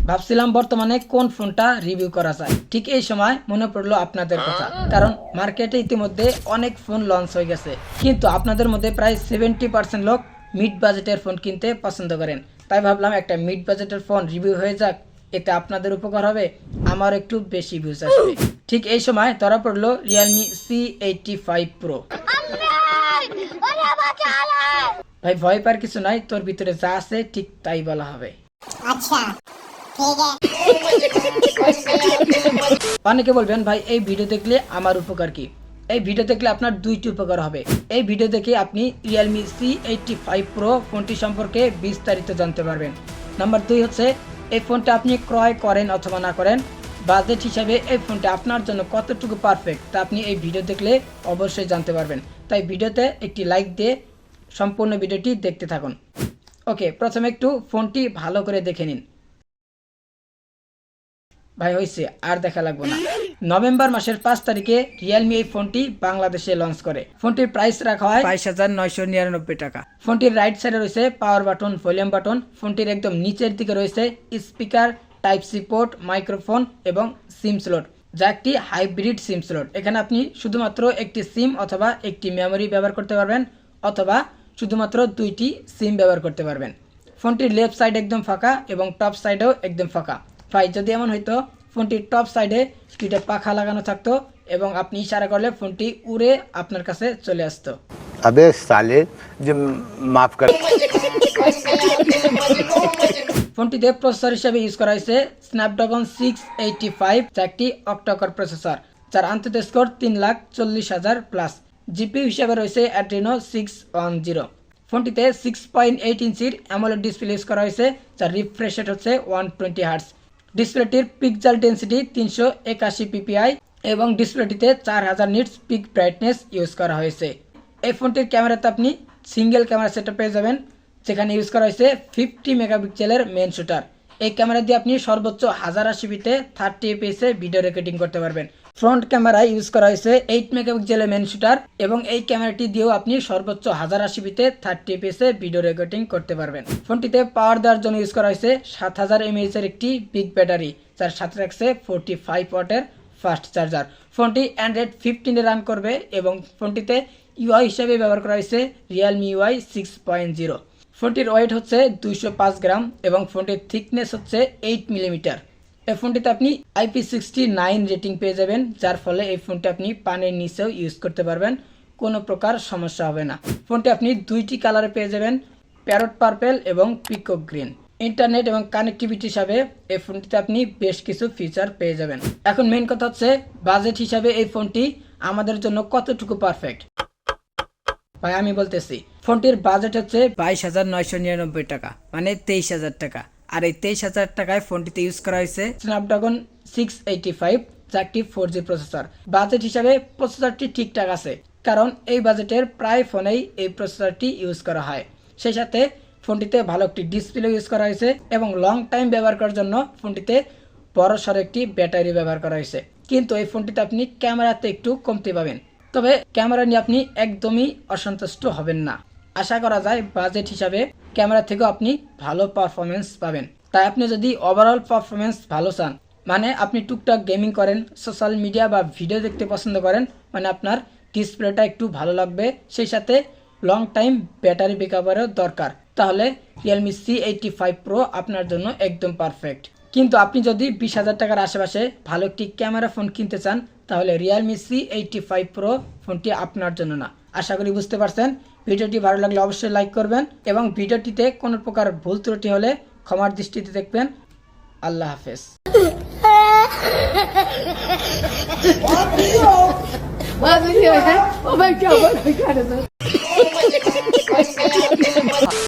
ভাবছিলাম বর্তমানে কোন ফোনটা রিভিউ করা যায়, ঠিক এই সময় মনে পড়লো আপনাদের কথা। কারণ মার্কেটে ইতিমধ্যে অনেক ফোন লঞ্চ হয়ে গেছে, কিন্তু আপনাদের মধ্যে প্রায় 70% লোক মিড বাজেটের ফোন কিনতে পছন্দ করেন। তাই ভাবলাম একটা মিড বাজেটের ফোন রিভিউ হয়ে যাক, এতে আপনাদের উপকার হবে, আমার একটু বেশি ভিউজ আসবে। ঠিক এই সময় ধরা পড়লো রিয়েলমি C85 Pro। ভাই ভয় পাওয়ার কিছু নাই, তোর ভিতরে যা আছে ঠিক তাই বলা হবে। আচ্ছা ঠিক আছে। অনেকে বলবেন ভাই এই ভিডিও দেখলে আমার উপকার কি? এই ভিডিও দেখলে আপনার দুইটি উপকার হবে। এই ভিডিও দেখে আপনি রিয়েলমি C85 Pro ফোনটি সম্পর্কে বিস্তারিত জানতে পারবেন। নাম্বার 2 হচ্ছে এই ফোনটা আপনি ক্রয় করেন অথবা না করেন, বাজেট হিসাবে এই ফোনটা আপনার জন্য কতটুকু পারফেক্ট তা আপনি এই ভিডিও দেখলে অবশ্যই জানতে পারবেন। তাই ভিডিওতে একটি লাইক দিয়ে সম্পূর্ণ ভিডিওটি দেখতে থাকুন। ওকে, প্রথমে একটু ফোনটি ভালো করে দেখে নিন। ভাই হয়েছে, আর দেখা লাগবে না। নভেম্বর মাসের 5 তারিখে রিয়েলমি এই ফোনটি বাংলাদেশে লঞ্চ করে। ফোনটির প্রাইস রাখা হয় 22,999 টাকা। ফোনটির রাইট সাইডে রয়েছে পাওয়ার বাটন, ভলিউম বাটন। ফোনটির একদম নিচের দিকে রয়েছে speaker, type C port, microphone এবং সিম স্লট, যা একটি হাইব্রিড সিম স্লট। এখানে আপনি শুধুমাত্র একটি সিম অথবা একটি মেমোরি ব্যবহার করতে পারবেন, অথবা শুধুমাত্র দুইটি সিম ব্যবহার করতে পারবেন। ফোনটির লেফট সাইড একদম ফাঁকা এবং টপ সাইডেও একদম ফাঁকা। ভাই যদি এমন হইতো ফোনটির টপ সাইডে দুইটা পাখা লাগানো থাকতো এবং আপনি ইশারা করলে ফোনটি উড়ে আপনার কাছে চলে আসতো। अबे साले जो माफ कर। ফোনটিতে প্রসেসর হিসেবে ইউজ করা হয়েছে স্ন্যাপড্রাগন 685, যা একটি অক্টাকোর প্রসেসর, যার আন্তর্জাতিক স্কোর 3,40,000 প্লাস। জিপিইউ হিসেবে রয়েছে অ্যাড্রিনো 610। ফোনটিতে 6.8 ইঞ্চির অ্যামোলেড ডিসপ্লে ইউজ করা হয়েছে, যার রিফ্রেশ রেট হচ্ছে 120 হার্টজ। ডিসপ্লেটির পিক্সেল ডেন্সিটি 381 পিপিআই এবং ডিসপ্লেটিতে 4000 নিটস পিক ব্রাইটনেস ইউজ করা হয়েছে। এই ফোনটির ক্যামেরাতে আপনি সিঙ্গেল ক্যামেরা সেটআপ পেয়ে যাবেন, যেখানে ইউজ করা হয়েছে 50 মেগাপিক্সেলের মেন শুটার। এই ক্যামেরা দিয়ে আপনি সর্বোচ্চ 1080p-তে 30 fps-এ ভিডিও রেকর্ডিং করতে পারবেন। ফ্রন্ট ক্যামেরায় ইউজ করা হয়েছে 8 মেগাপিক্সেলের মেন শুটার এবং এই ক্যামেরাটি দিয়েও আপনি সর্বোচ্চ 1080p-তে 30 fps-এ ভিডিও রেকর্ডিং করতে পারবেন। ফোনটিতে পাওয়ার দেওয়ার জন্য ইউজ করা হয়েছে 7000 mAh-এর একটি বিগ ব্যাটারি, যার সাথে রাখছে 45 ওয়াটের ফাস্ট চার্জার। ফোনটি অ্যান্ড্রয়েড 15-এ রান করবে এবং ফোনটিতে ইউআই হিসেবে ব্যবহার করা হয়েছে রিয়েলমি UI 6.0। ফোনটির ওয়েট হচ্ছে 205 গ্রাম এবং ফোনটির থিকনেস হচ্ছে 8 মিলিমিটার। এই ফোনটিতে আপনি IP69 রেটিং পেয়ে যাবেন, যার ফলে এই ফোনটি আপনি পানির নিচেও ইউজ করতে পারবেন, কোনো প্রকার সমস্যা হবে না। ফোনটি আপনি দুইটি কালারে পেয়ে যাবেন, প্যারট পার্পেল এবং পিকক গ্রিন। ইন্টারনেট এবং কানেক্টিভিটি হিসাবে এই ফোনটিতে আপনি বেশ কিছু ফিচার পেয়ে যাবেন। এখন মেইন কথা হচ্ছে বাজেট হিসাবে এই ফোনটি আমাদের জন্য কতটুকু পারফেক্ট। ভাই আমি বলতেছি ফোনটির বাজেট হচ্ছে 22,999 টাকা, মানে 23,000 টাকা। আর এই 23,000 টাকায় ফোনটিতে ইউজ করা হয়েছে স্ন্যাপড্রাগন 685, যা একটি 4G প্রসেসর। বাজেট হিসাবে প্রসেসরটি ঠিকঠাক আছে, কারণ এই বাজেটের প্রায় ফোনেই এই প্রসেসরটি ইউজ করা হয়। সেই সাথে ফোনটিতে ভালো একটি ডিসপ্লে ইউজ করা হয়েছে এবং লং টাইম ব্যবহার করার জন্য ফোনটিতে বড়সড় একটি ব্যাটারি ব্যবহার করা হয়েছে। কিন্তু এই ফোনটিতে আপনি ক্যামেরাতে একটু কমতি পাবেন, তবে ক্যামেরা নিয়ে আপনি একদমই অসন্তুষ্ট হবেন না। আশা করা যায় বাজেট হিসাবে ক্যামেরা থেকেও আপনি ভালো পারফরমেন্স পাবেন। তাই আপনি যদি ওভারঅল পারফরমেন্স ভালো চান, মানে আপনি টুকটাক গেমিং করেন, সোশ্যাল মিডিয়া বা ভিডিও দেখতে পছন্দ করেন, মানে আপনার ডিসপ্লেটা একটু ভালো লাগবে, সেই সাথে লং টাইম ব্যাটারি ব্যাকআপেরও দরকার, তাহলে রিয়েলমি C85 Pro আপনার জন্য একদম পারফেক্ট। কিন্তু আপনি যদি 20,000 টাকার আশেপাশে ভালো একটি ক্যামেরা ফোন কিনতে চান, তাহলে রিয়েলমি C85 Pro ফোনটি আপনার জন্য না। আশা করি বুঝতে পারছেন। ভিডিওটি ভালো লাগলে অবশ্যই লাইক করবেন এবং ভিডিওটিতে কোনো প্রকার ভুল ত্রুটি হলে ক্ষমার দৃষ্টিতে দেখবেন। আল্লাহ হাফেজ।